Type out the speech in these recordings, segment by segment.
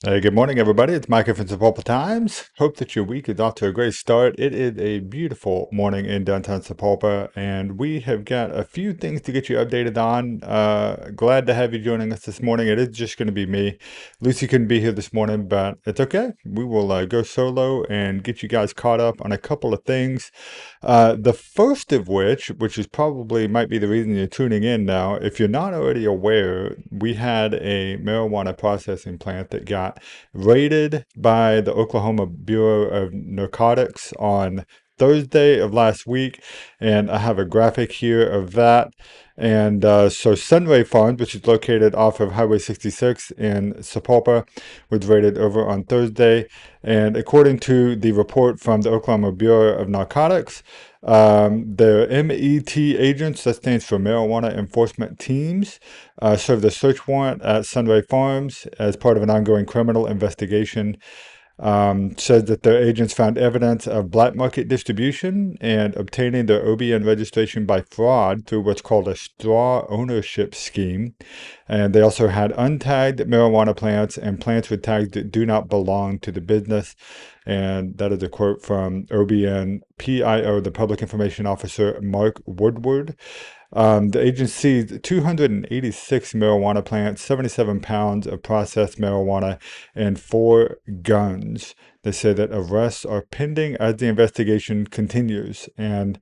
Hey, good morning, everybody. It's Micah from Sapulpa Times. Hope that your week is off to a great start. It is a beautiful morning in downtown Sapulpa, and we have got a few things to get you updated on. Glad to have you joining us this morning. It is just going to be me. Lucy couldn't be here this morning, but it's okay. We will go solo and get you guys caught up on a couple of things. The first of which is probably might be the reason you're tuning in now. If you're not already aware, we had a marijuana processing plant that got raided by the Oklahoma Bureau of Narcotics on Thursday of last week, and I have a graphic here of that. And so Sunray Farms, which is located off of Highway 66 in Sapulpa, was raided over on Thursday. And according to the report from the Oklahoma Bureau of Narcotics, the MET agents, that stands for Marijuana Enforcement Teams, served a search warrant at Sunray Farms as part of an ongoing criminal investigation. Said that their agents found evidence of black market distribution and obtaining their OBN registration by fraud through what's called a straw ownership scheme. And they also had untagged marijuana plants and plants with tags that do not belong to the business. And that is a quote from OBN PIO, the Public Information Officer, Mark Woodward. The agency seized 286 marijuana plants, 77 pounds of processed marijuana, and 4 guns. They say that arrests are pending as the investigation continues. And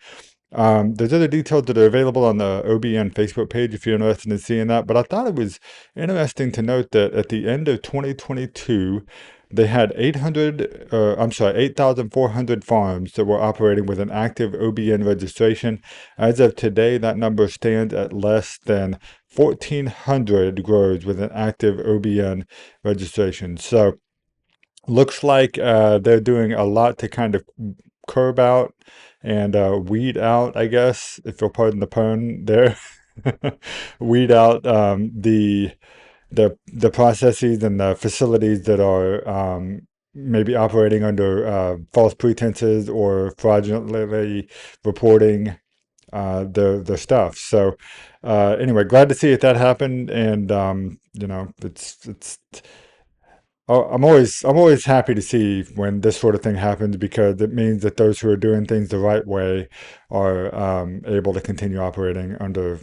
there's other details that are available on the OBN Facebook page if you're interested in seeing that. But I thought it was interesting to note that at the end of 2022, they had 8,400 farms that were operating with an active OBN registration. As of today, that number stands at less than 1,400 grows with an active OBN registration. So looks like they're doing a lot to kind of curb out and weed out, I guess, if you'll pardon the pun there, weed out the processes and the facilities that are maybe operating under false pretenses or fraudulently reporting their stuff. So anyway, glad to see that happened, and it's. Oh, I'm always happy to see when this sort of thing happens because it means that those who are doing things the right way are able to continue operating under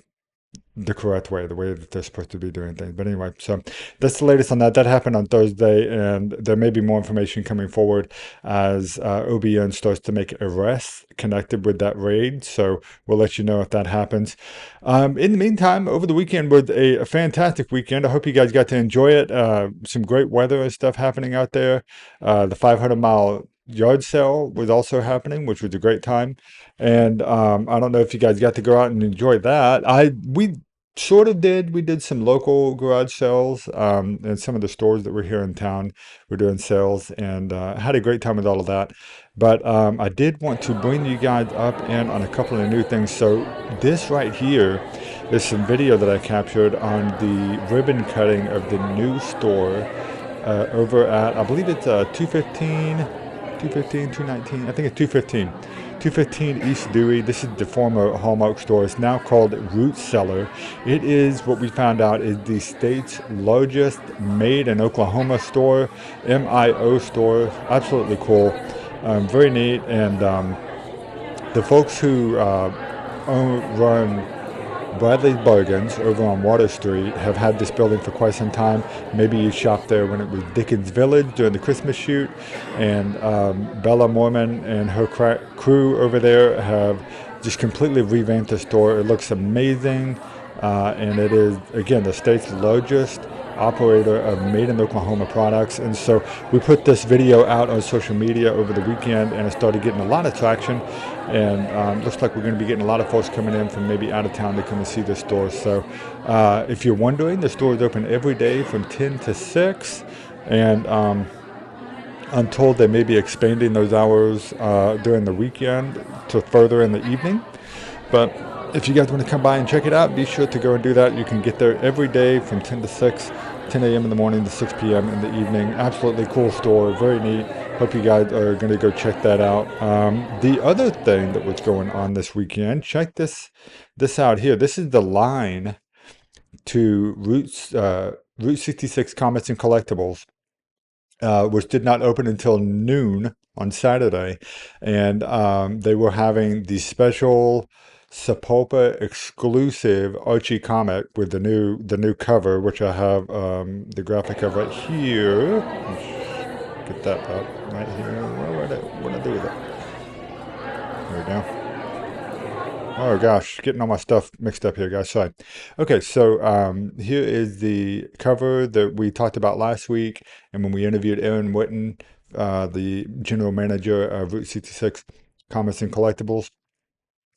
the correct way, the way that they're supposed to be doing things. But anyway, so that's the latest on that. That happened on Thursday, and there may be more information coming forward as OBN starts to make arrests connected with that raid. So we'll let you know if that happens. In the meantime, over the weekend was a fantastic weekend. I hope you guys got to enjoy it. Some great weather and stuff happening out there. The 500-mile yard sale was also happening, which was a great time. And I don't know if you guys got to go out and enjoy that. We sort of did. We did some local garage sales, and some of the stores that were here in town were doing sales, and had a great time with all of that. But I did want to bring you guys up in on a couple of new things. So this right here is some video that I captured on the ribbon cutting of the new store over at, I believe it's 219, I think it's 215 East Dewey. This is the former Hallmark store. It's now called Route Cellar. It is what we found out is the state's largest made in Oklahoma store, MIO store. Absolutely cool. Very neat. And the folks who run Bradley's Bargains over on Water Street have had this building for quite some time. Maybe you shopped there when it was Dickens Village during the Christmas shoot. And Bella Mormon and her crew over there have just completely revamped the store. It looks amazing. And it is, again, the state's largest operator of made in Oklahoma products. And so we put this video out on social media over the weekend, and it started getting a lot of traction. And looks like we're going to be getting a lot of folks coming in from maybe out of town to come and see the store. So if you're wondering, the store is open every day from 10 to 6. And I'm told they may be expanding those hours during the weekend to further in the evening. But if you guys want to come by and check it out, be sure to go and do that. You can get there every day from 10 to 6, 10 a.m. in the morning to 6 p.m. in the evening. Absolutely cool store, very neat. Hope you guys are going to go check that out. The other thing that was going on this weekend, check this out here. This is the line to Route 66 Comics and Collectibles. which did not open until noon on Saturday, and they were having the special Sapulpa exclusive Archie comic with the new cover, which I have the graphic of right here. Get that up right here. What did I do with it? There we go. Oh gosh, getting all my stuff mixed up here, guys. Sorry. Okay, so here is the cover that we talked about last week, and when we interviewed Aaron Witten, the general manager of Route 66 Comics and Collectibles.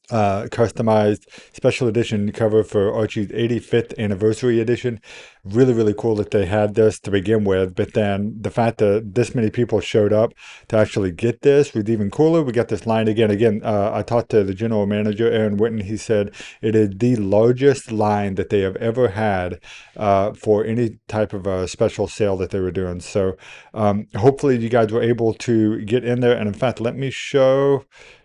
Customized special edition cover for Archie's 85th anniversary edition. Really, really cool that they had this to begin with, but then the fact that this many people showed up to actually get this was even cooler. We got this line again. I talked to the general manager, Aaron Witten. He said it is the largest line that they have ever had for any type of a special sale that they were doing. So hopefully you guys were able to get in there. And in fact, let me show.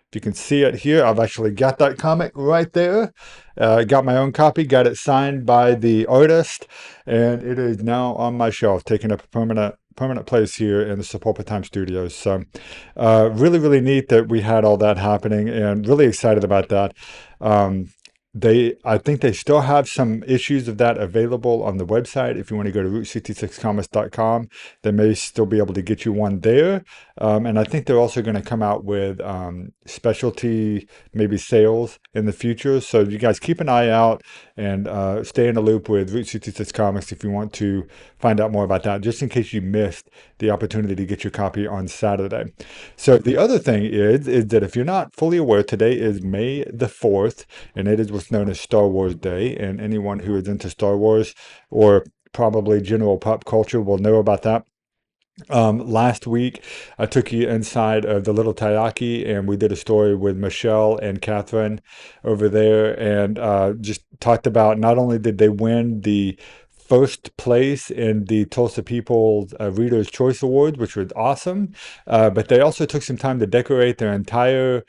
If you can see it here, I've actually got that comic right there. Got my own copy, got it signed by the artist, and it is now on my shelf, taking up a permanent place here in the Sapulpa Time Studios. So really, really neat that we had all that happening, and really excited about that. I think they still have some issues of that available on the website. If you want to go to route66comics.com, they may still be able to get you one there. And I think they're also going to come out with specialty, maybe sales in the future. So you guys keep an eye out and stay in the loop with Route 66 Comics if you want to find out more about that, just in case you missed the opportunity to get your copy on Saturday. So the other thing is that if you're not fully aware, today is May the 4th, and it is what's known as Star Wars Day. And anyone who is into Star Wars or probably general pop culture will know about that. Last week, I took you inside of the little Taiyaki, and we did a story with Michelle and Catherine over there, and just talked about not only did they win the first place in the Tulsa People's Reader's Choice Awards, which was awesome, but they also took some time to decorate their entire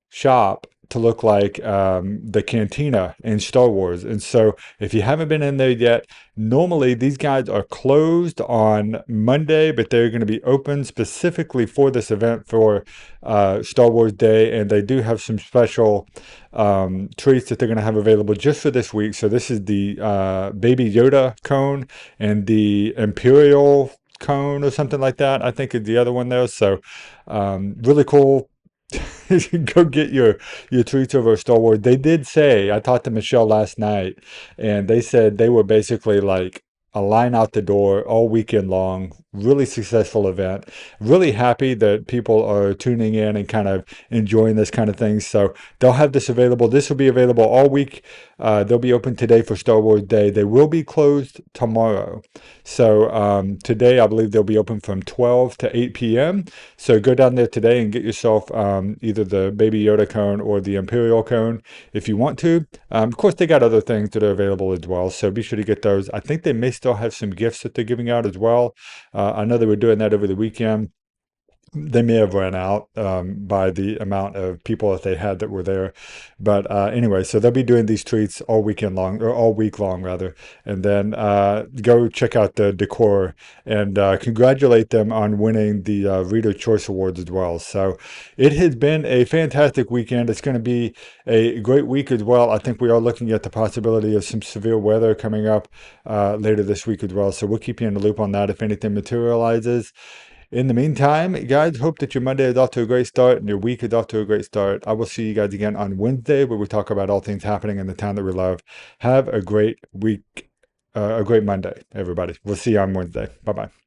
shop to look like the cantina in Star Wars. And so if you haven't been in there yet, normally these guys are closed on Monday, but they're going to be open specifically for this event for Star Wars Day. And they do have some special treats that they're going to have available just for this week. So this is the Baby Yoda cone and the Imperial cone or something like that, I think is the other one there. So really cool. Go get your treats over Star Wars. They did say, I talked to Michelle last night, and they said they were basically like a line out the door all weekend long. Really successful event. Really happy that people are tuning in and kind of enjoying this kind of thing. So they'll have this available. This will be available all week. They'll be open today for Star Wars Day. They will be closed tomorrow. So today, I believe they'll be open from 12 to 8 p.m. So go down there today and get yourself either the Baby Yoda cone or the Imperial cone if you want to. Of course, they got other things that are available as well. So be sure to get those. I think they may still have some gifts that they're giving out as well. I know they were doing that over the weekend. They may have run out by the amount of people that they had that were there. But anyway, so they'll be doing these treats all weekend long, or all week long, rather. And then go check out the decor and congratulate them on winning the Reader Choice Awards as well. So it has been a fantastic weekend. It's going to be a great week as well. I think we are looking at the possibility of some severe weather coming up later this week as well. So we'll keep you in the loop on that if anything materializes. In the meantime, guys, hope that your Monday is off to a great start and your week is off to a great start. I will see you guys again on Wednesday where we talk about all things happening in the town that we love. Have a great week, a great Monday, everybody. We'll see you on Wednesday. Bye-bye.